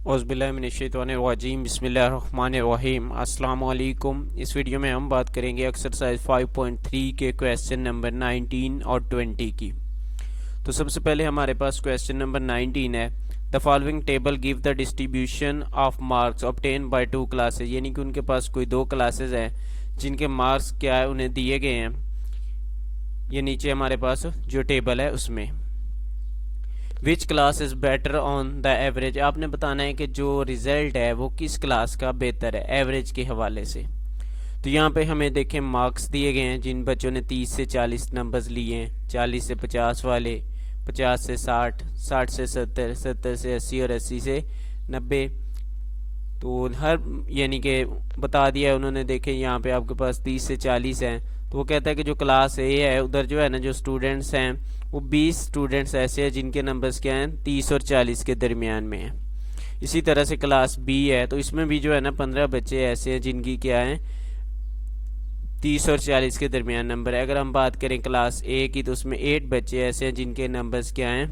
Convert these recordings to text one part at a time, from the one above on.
औज़ुबिल्लाहिमिनश्शैतानिर्रजीम बिस्मिल्लाहिर्रहमानिर्रहीम अस्सलाम वालेकुम। इस वीडियो में हम बात करेंगे एक्सरसाइज 5.3 के क्वेश्चन नंबर 19 और 20 की। तो सबसे पहले हमारे पास क्वेश्चन नंबर 19 है, the following table give the distribution of marks obtain by two classes, यानी कि उनके पास कोई दो क्लासेज हैं जिनके मार्क्स क्या है उन्हें दिए गए हैं। ये नीचे हमारे पास जो टेबल है उसमें which class is better on the average, आपने बताना है कि जो रिज़ल्ट है वो किस क्लास का बेहतर है एवरेज के हवाले से। तो यहाँ पे हमें देखें मार्क्स दिए गए हैं, जिन बच्चों ने 30 से 40 नंबर्स लिए हैं, 40 से 50 वाले, 50 से 60, 60 से 70, 70 से 80 और 80 से 90। तो हर यानी कि बता दिया है उन्होंने। देखें यहाँ पे आपके पास 30 से 40 हैं, तो वो कहता है कि जो क्लास ए है उधर जो है ना, जो स्टूडेंट्स हैं वो 20 स्टूडेंट्स ऐसे हैं जिनके नंबर्स क्या हैं 30 और 40 के दरमियान में हैं। इसी तरह से क्लास बी है, तो इसमें भी जो है ना 15 बच्चे ऐसे हैं जिनकी क्या है 30 और 40 के दरमियान नंबर है। अगर हम बात करें क्लास ए की, तो उसमें 8 बच्चे ऐसे हैं जिनके नंबर्स क्या हैं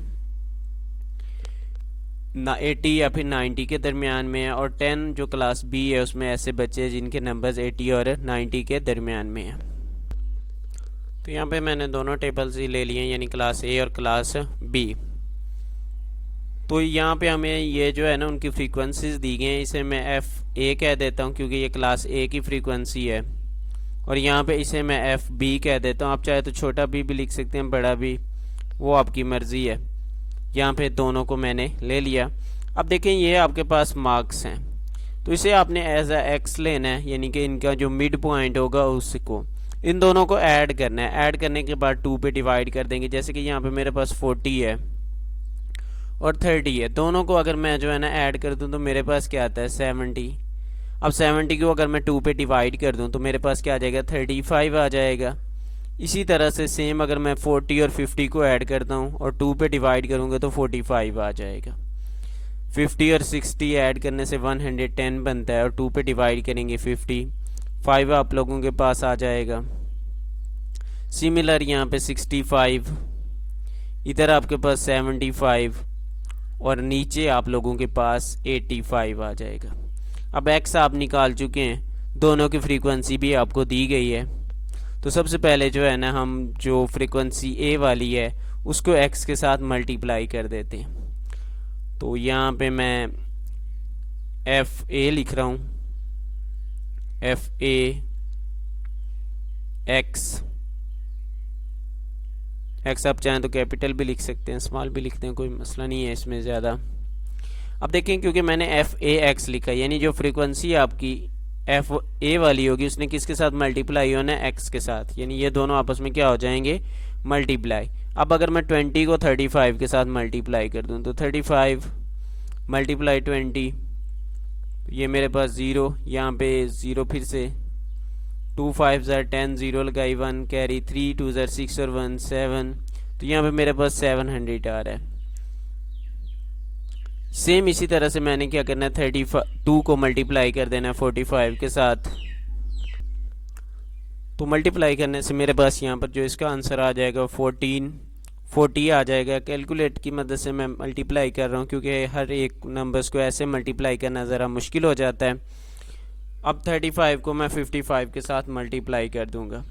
80 या फिर 90 के दरमियान में है, और 10 जो क्लास बी है उसमें ऐसे बच्चे हैं जिनके नंबर्स 80 और 90 के दरमियान में है। तो यहाँ पे मैंने दोनों टेबल्स ही ले लिए हैं, यानी क्लास ए और क्लास बी। तो यहाँ पे हमें ये जो है ना उनकी फ्रीक्वेंसीज दी गई हैं, इसे मैं एफ ए कह देता हूँ क्योंकि ये क्लास ए की फ्रीक्वेंसी है, और यहाँ पे इसे मैं एफ बी कह देता हूँ। आप चाहे तो छोटा बी भी लिख सकते हैं, बड़ा भी, वो आपकी मर्ज़ी है। यहाँ पे दोनों को मैंने ले लिया। अब देखें ये आपके पास मार्क्स हैं, तो इसे आपने एज अ एक्स लेना है, यानी कि इनका जो मिड पॉइंट होगा उसको इन दोनों को ऐड करना है। ऐड करने के बाद 2 पे डिवाइड कर देंगे। जैसे कि यहाँ पे मेरे पास 40 है और 30 है, दोनों को अगर मैं जो है ना ऐड कर दूँ तो मेरे पास क्या आता है 70। अब 70 को अगर मैं 2 पे डिवाइड कर दूँ तो मेरे पास क्या आ जाएगा 35 आ जाएगा। इसी तरह से सेम अगर मैं 40 और 50 को ऐड करता हूँ और 2 पे डिवाइड करूँगा तो 45 आ जाएगा। 50 और 60 ऐड करने से 110 बनता है, और 2 पे डिवाइड करेंगे 55 आप लोगों के पास आ जाएगा। सिमिलर यहाँ पे 65, इधर आपके पास 75, और नीचे आप लोगों के पास 85 आ जाएगा। अब एक्स आप निकाल चुके हैं, दोनों की फ्रीक्वेंसी भी आपको दी गई है। तो सबसे पहले जो है ना हम जो फ्रीक्वेंसी ए वाली है उसको एक्स के साथ मल्टीप्लाई कर देते हैं। तो यहाँ पे मैं एफ ए लिख रहा हूँ, एफ ए एक्स, एक्स आप चाहें तो कैपिटल भी लिख सकते हैं, स्मॉल भी लिखते हैं, कोई मसला नहीं है इसमें ज़्यादा। अब देखें क्योंकि मैंने एफ ए एक्स लिखा, यानी जो फ्रीक्वेंसी आपकी एफ ए वाली होगी उसने किसके साथ मल्टीप्लाई होना है एक्स के साथ, यानी ये दोनों आपस में क्या हो जाएंगे मल्टीप्लाई। अब अगर मैं 20 को 35 के साथ मल्टीप्लाई कर दूँ तो 35 मल्टीप्लाई 20, ये मेरे पास 0, यहाँ पे 0 फिर से 2 5 ज़र 10, 0 लगाई 1 कैरी 3 2 ज़र 6 और 1 7, तो यहाँ पे मेरे पास 700 आ रहा है। सेम इसी तरह से मैंने क्या करना है 32 को मल्टीप्लाई कर देना है 45 के साथ। तो मल्टीप्लाई करने से मेरे पास यहाँ पर जो इसका आंसर आ जाएगा 40 आ जाएगा। कैलकुलेट की मदद से मैं मल्टीप्लाई कर रहा हूँ क्योंकि हर एक नंबर्स को ऐसे मल्टीप्लाई करना ज़रा मुश्किल हो जाता है। अब 35 को मैं 55 के साथ मल्टीप्लाई कर दूंगा,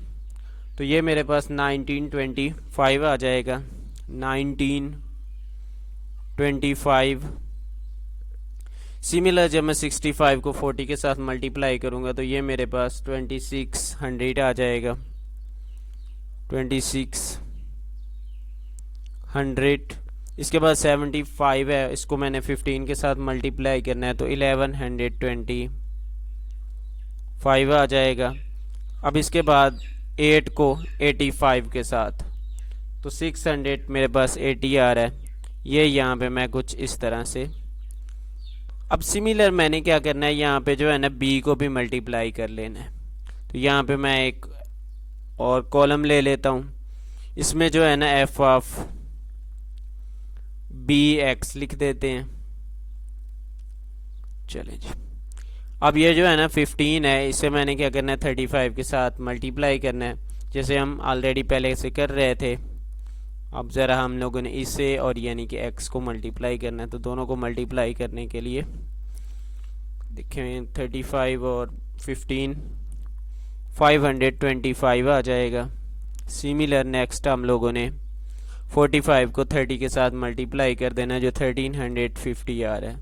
तो ये मेरे पास 1925 आ जाएगा। 1925। सिमिलर जब मैं 65 को 40 के साथ मल्टीप्लाई करूंगा तो ये मेरे पास 2600 आ जाएगा। 2600। इसके बाद 75 है, इसको मैंने 15 के साथ मल्टीप्लाई करना है तो 1125 आ जाएगा। अब इसके बाद 8 को 85 के साथ, तो 600 मेरे पास 80 आ रहा है। ये यहाँ पे मैं कुछ इस तरह से। अब सिमिलर मैंने क्या करना है, यहाँ पे जो है ना बी को भी मल्टीप्लाई कर लेना है। तो यहाँ पे मैं एक और कॉलम ले लेता हूँ, इसमें जो है ना एफ ऑफ बी एक्स लिख देते हैं। चलें जी, अब ये जो है ना 15 है, इसे मैंने क्या करना है 35 के साथ मल्टीप्लाई करना है, जैसे हम ऑलरेडी पहले से कर रहे थे। अब ज़रा हम लोगों ने इसे और यानी कि x को मल्टीप्लाई करना है, तो दोनों को मल्टीप्लाई करने के लिए देखें 35 और 15 525 आ जाएगा। सिमिलर नेक्स्ट हम लोगों ने 45 को 30 के साथ मल्टीप्लाई कर देना जो 1350 आ रहा है।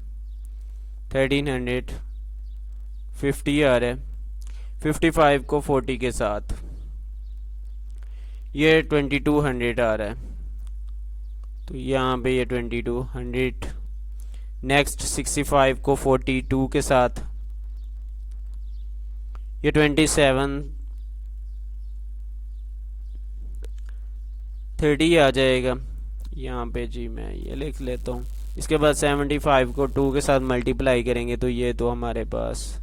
1350 आ रहा है। 55 को 40 के साथ ये 2200 आ रहा है, तो यहाँ पे ये 2200। नेक्स्ट 65 को 42 के साथ ये 2730 आ जाएगा। यहाँ पे जी मैं ये लिख लेता हूँ। इसके बाद 75 को 2 के साथ मल्टीप्लाई करेंगे तो ये तो हमारे पास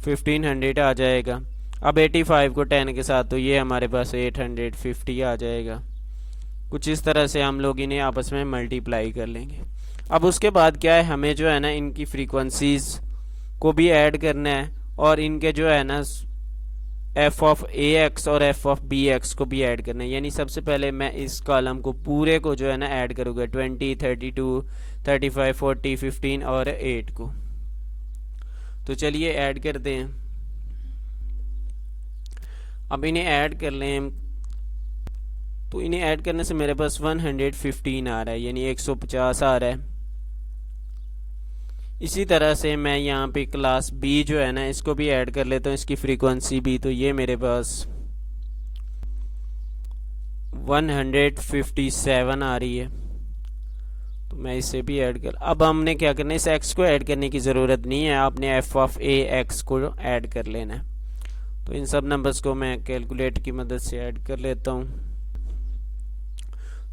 1500 आ जाएगा। अब 85 को 10 के साथ तो ये हमारे पास 850 आ जाएगा। कुछ इस तरह से हम लोग इन्हें आपस में मल्टीप्लाई कर लेंगे। अब उसके बाद क्या है, हमें जो है ना इनकी फ्रीक्वेंसीज को भी ऐड करना है और इनके जो है ना एफ ऑफ ए एक्स और एफ ऑफ बी एक्स को भी ऐड करना है। यानी सबसे पहले मैं इस कॉलम को पूरे को जो है ना ऐड करूँगा 20, 32, 35, 40, 15 और 8 को। तो चलिए ऐड करते हैं। अब इन्हें ऐड कर लें तो इन्हें ऐड करने से मेरे पास 115 आ रहा है, यानी 150 आ रहा है। इसी तरह से मैं यहाँ पे क्लास बी जो है ना इसको भी ऐड कर लेता हूँ, इसकी फ्रीक्वेंसी भी। तो ये मेरे पास 157 आ रही है, तो मैं इसे भी ऐड कर। अब हमने क्या करना है, इस एक्स को ऐड करने की ज़रूरत नहीं है, आपने एफ ऑफ ए एक्स को ऐड कर लेना है। तो इन सब नंबर्स को मैं कैलकुलेट की मदद से ऐड कर लेता हूँ।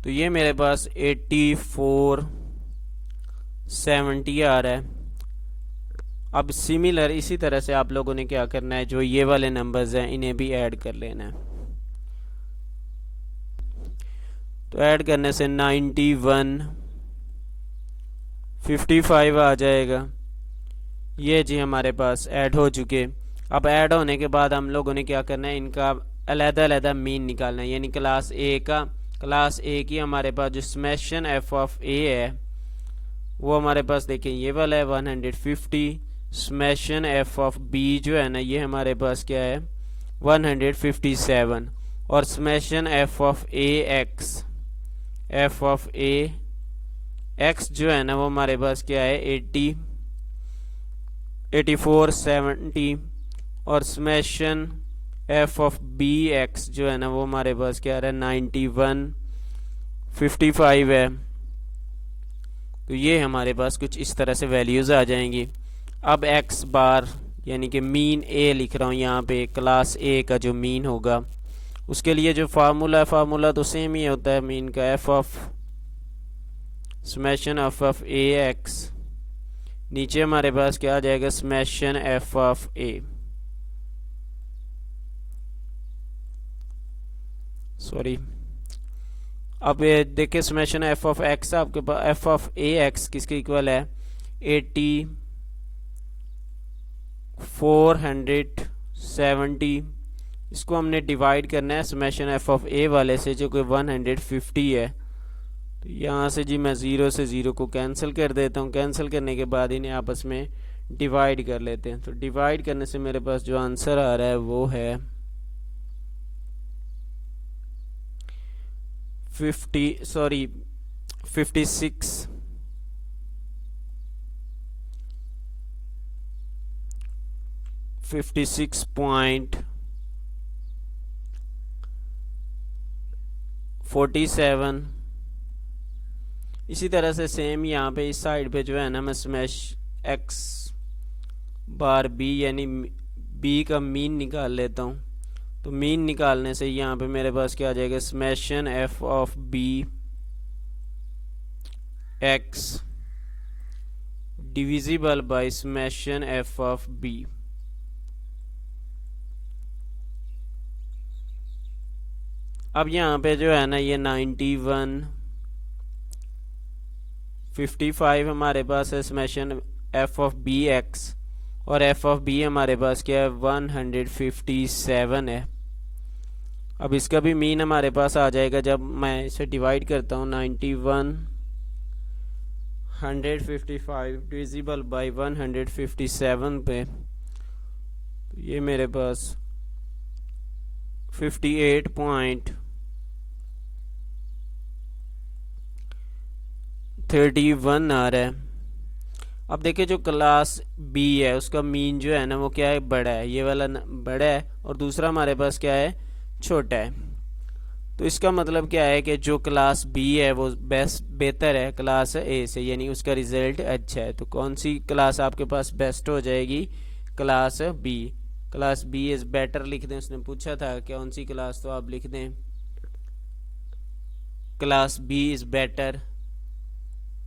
तो ये मेरे पास 8470 आ रहा है। अब सिमिलर इसी तरह से आप लोगों ने क्या करना है, जो ये वाले नंबर्स हैं इन्हें भी ऐड कर लेना है। तो ऐड करने से 9155 आ जाएगा। ये जी हमारे पास ऐड हो चुके। अब ऐड होने के बाद हम लोगों ने क्या करना है, इनका अलग-अलग मीन निकालना है। यानी क्लास ए की हमारे पास जो समेशन एफ ऑफ ए है वो हमारे पास देखें ये वाला है 150। समेशन एफ ऑफ बी जो है ना ये हमारे पास क्या है 157। और summation F of A x जो है ना वो हमारे पास क्या है 8470। और summation F of B X जो है ना वो हमारे पास क्या आ रहा है 9155 है। तो ये हमारे पास कुछ इस तरह से वैल्यूज़ आ जाएंगी। अब एक्स बार यानी कि मीन ए लिख रहा हूँ यहाँ पे, क्लास ए का जो मीन होगा उसके लिए जो फार्मूला तो सेम ही होता है मीन का, F of summation F of A x. नीचे हमारे पास क्या आ जाएगा summation F of A, sorry. अब ये देखिए समेशन एफ ऑफ एक्स, आपके पास एफ ऑफ ए एक्स किसके इक्वल है 8470। इसको हमने डिवाइड करना है समेशन एफ ऑफ ए वाले से जो कि 150 है। तो यहाँ से जी मैं 0 से 0 को कैंसिल कर देता हूँ। कैंसिल करने के बाद इन्हें आपस में डिवाइड कर लेते हैं। तो डिवाइड करने से मेरे पास जो आंसर आ रहा है वो है 56.47। इसी तरह से सेम यहाँ पे इस साइड पे जो है ना मैं स्मैश एक्स बार बी यानी बी का मीन निकाल लेता हूँ। तो मीन निकालने से यहाँ पे मेरे पास क्या आ जाएगा summation F of B X divisible by summation F of B. अब यहाँ पे जो है ना ये 9155 हमारे पास है summation F of B X और एफ ऑफ बी हमारे पास क्या है 157 है। अब इसका भी मीन हमारे पास आ जाएगा जब मैं इसे डिवाइड करता हूँ 91 155 डिविजिबल बाई 157 पे, तो ये मेरे पास 58.31 आ रहा है। अब देखिए जो क्लास बी है उसका मीन जो है ना वो क्या है, बड़ा है, ये वाला बड़ा है, और दूसरा हमारे पास क्या है, छोटा है। तो इसका मतलब क्या है कि जो क्लास बी है वो बेहतर है क्लास ए से, यानी उसका रिजल्ट अच्छा है। तो कौन सी क्लास आपके पास बेस्ट हो जाएगी, class B. Class B is better लिख दें, उसने पूछा था कौन सी क्लास, तो आप लिख दें class B is better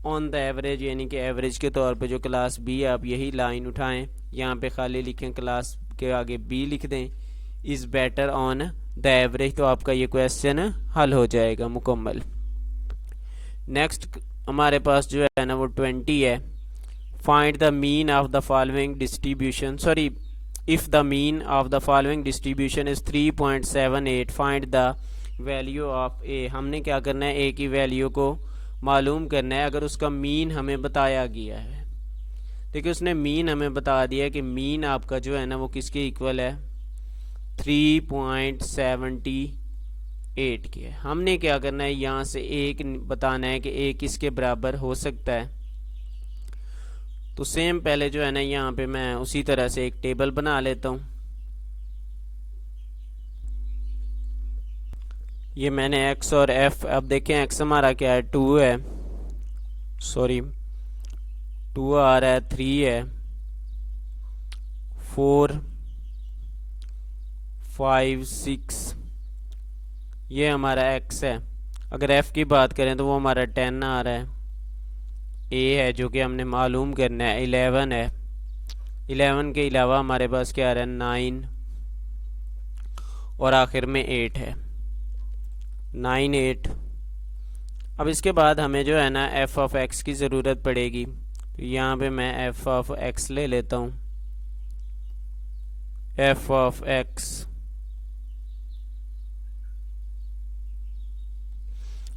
on the average, यानी कि एवरेज के तौर पे जो क्लास बी है, आप यही लाइन उठाएं, यहाँ पे खाली लिखें क्लास के आगे बी लिख दें, is better on the average, तो आपका ये क्वेश्चन हल हो जाएगा मुकम्मल। नेक्स्ट हमारे पास जो है ना वो 20 है। Find the mean of the following distribution, sorry, if the mean of the following distribution is 3.78 find the value of A. हमने क्या करना है, ए की वैल्यू को मालूम करना है अगर उसका मीन हमें बताया गया है। देखिए उसने मीन हमें बता दिया कि मीन आपका जो है ना वो किसके इक्वल है, 3.78 के। हमने क्या करना है, यहाँ से एक बताना है कि ए किसके बराबर हो सकता है। तो सेम पहले जो है ना यहाँ पे मैं उसी तरह से एक टेबल बना लेता हूँ। ये मैंने x और f, अब देखें x हमारा क्या है, 2 है, सॉरी 2 आ रहा है, 3 है, 4 5 6, ये हमारा x है। अगर f की बात करें तो वो हमारा 10 आ रहा है। a है जो कि हमने मालूम करना है, 11 है। 11 के अलावा हमारे पास क्या आ रहा है, 9, और आखिर में 8 है, 9 8। अब इसके बाद हमें जो है ना f ऑफ x की ज़रूरत पड़ेगी, तो यहाँ पे मैं f ऑफ x ले लेता हूँ। f ऑफ x,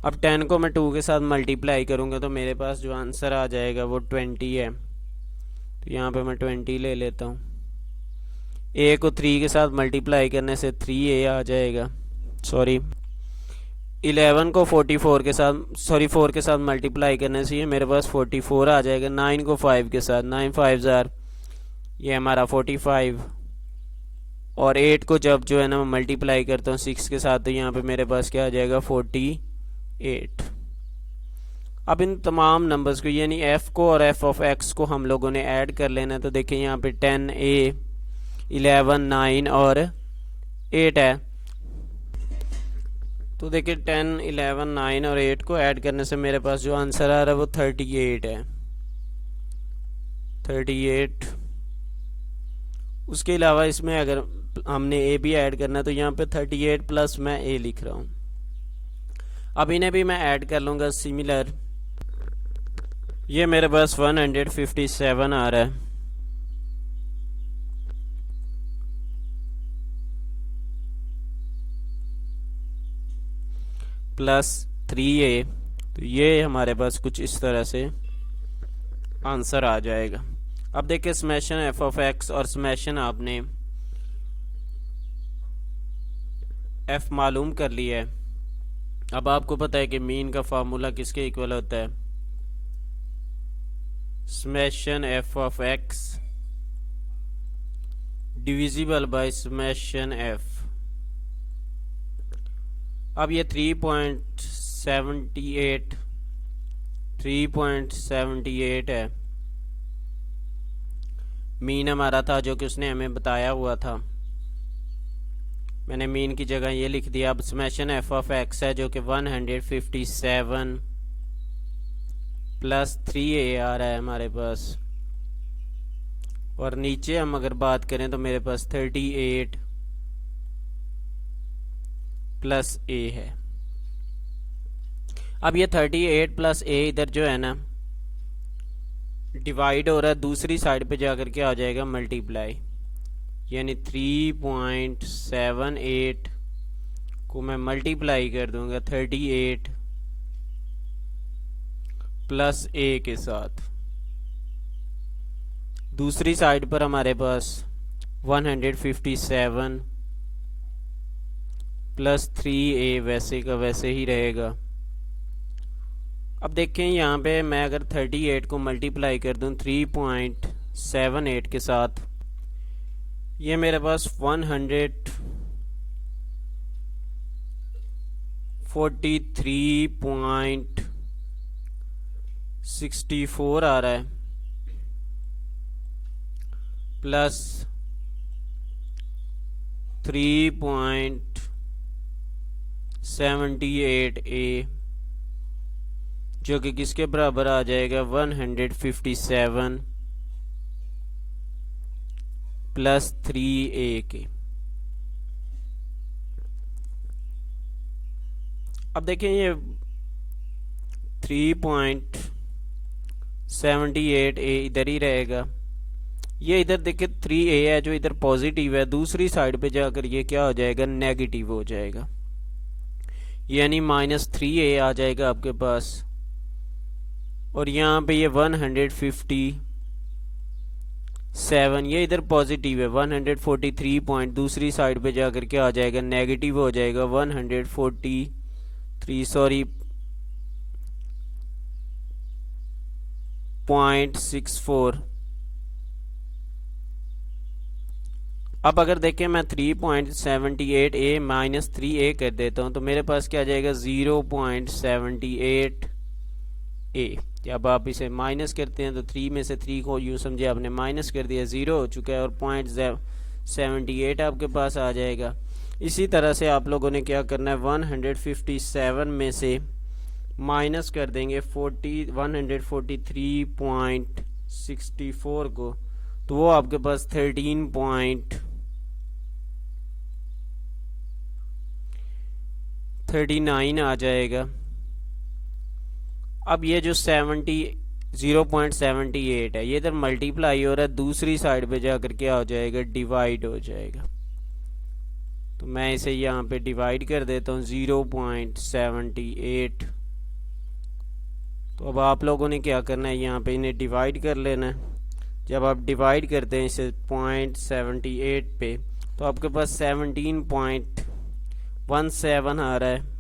अब 10 को मैं 2 के साथ मल्टीप्लाई करूँगा तो मेरे पास जो आंसर आ जाएगा वो 20 है। तो यहाँ पे मैं 20 ले लेता हूँ। a को 3 के साथ मल्टीप्लाई करने से 3a आ जाएगा, सॉरी 11 को 44 के साथ, सॉरी 4 के साथ मल्टीप्लाई करने से ये मेरे पास 44 आ जाएगा। 9 को 5 के साथ, 9 5 ज़ार, ये हमारा 45, और 8 को जब जो है ना मैं मल्टीप्लाई करता हूँ 6 के साथ, तो यहाँ पे मेरे पास क्या आ जाएगा, 48। अब इन तमाम नंबर्स को, यानी f को और f ऑफ x को हम लोगों ने ऐड कर लेना। तो देखिए यहाँ पे 10a 11 9 और 8 है। तो देखिए 10 11 9 और 8 को ऐड करने से मेरे पास जो आंसर आ रहा है वो 38 है, 38। उसके अलावा इसमें अगर हमने a भी ऐड करना है तो यहाँ पे 38 प्लस मैं a लिख रहा हूँ। अब इन्हें भी मैं ऐड कर लूँगा सिमिलर, ये मेरे पास 157 आ रहा है। प्लस 3a, तो ये हमारे पास कुछ इस तरह से आंसर आ जाएगा। अब देखिए समेशन f ऑफ x और समेशन आपने f मालूम कर लिया है। अब आपको पता है कि मीन का फार्मूला किसके इक्वल होता है, summation f of x divisible by summation f। अब ये 3.78 है, मीन हमारा था जो कि उसने हमें बताया हुआ था। मैंने मीन की जगह ये लिख दिया। अब समेशन f ऑफ x है जो कि 157 प्लस 3a आ रहा है हमारे पास, और नीचे हम अगर बात करें तो मेरे पास 38 प्लस a है। अब ये 38 प्लस a इधर जो है ना डिवाइड हो रहा है, दूसरी साइड पे जाकर के आ जाएगा मल्टीप्लाई, यानी 3.78 को मैं मल्टीप्लाई कर दूंगा 38 प्लस ए के साथ। दूसरी साइड पर हमारे पास 157 प्लस 3a वैसे का वैसे ही रहेगा। अब देखें यहाँ पे मैं अगर 38 को मल्टीप्लाई कर दूँ 3.78 के साथ, ये मेरे पास 143.64 आ रहा है, प्लस 3.78a जो कि किसके बराबर आ जाएगा 157 प्लस 3a के। अब देखें ये 3.78a इधर ही रहेगा, ये इधर देखें 3a है जो इधर पॉजिटिव है, दूसरी साइड पे जाकर ये क्या हो जाएगा नेगेटिव हो जाएगा, यानी -3a आ जाएगा आपके पास। और यहाँ पे ये 157 ये इधर पॉजिटिव है 143 पॉइंट, दूसरी साइड पे जाकर क्या आ जाएगा नेगेटिव हो जाएगा 0.64। अब अगर देखें मैं 3.78a माइनस 3a कर देता हूँ तो मेरे पास क्या आ जाएगा 0.78a। जब आप इसे माइनस करते हैं तो 3 में से 3 को यूँ समझे आपने माइनस कर दिया, 0 हो चुका है और 0.78 आपके पास आ जाएगा। इसी तरह से आप लोगों ने क्या करना है 157 में से माइनस कर देंगे 143.64 को, तो वो आपके पास 13.39 आ जाएगा। अब ये जो 0.78 है ये इधर मल्टीप्लाई हो रहा है, दूसरी साइड पे जाकर क्या हो जाएगा डिवाइड हो जाएगा, तो मैं इसे यहाँ पे डिवाइड कर देता हूँ 0.78। तो अब आप लोगों ने क्या करना है यहाँ पे इन्हें डिवाइड कर लेना है। जब आप डिवाइड करते हैं इसे 0.78 पे तो आपके पास 17.17 आ रहा है,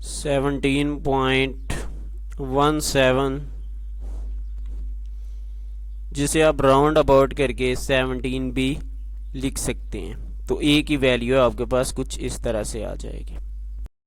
17.17 जिसे आप राउंड अबाउट करके 17 भी लिख सकते हैं। तो ए की वैल्यू आपके पास कुछ इस तरह से आ जाएगी।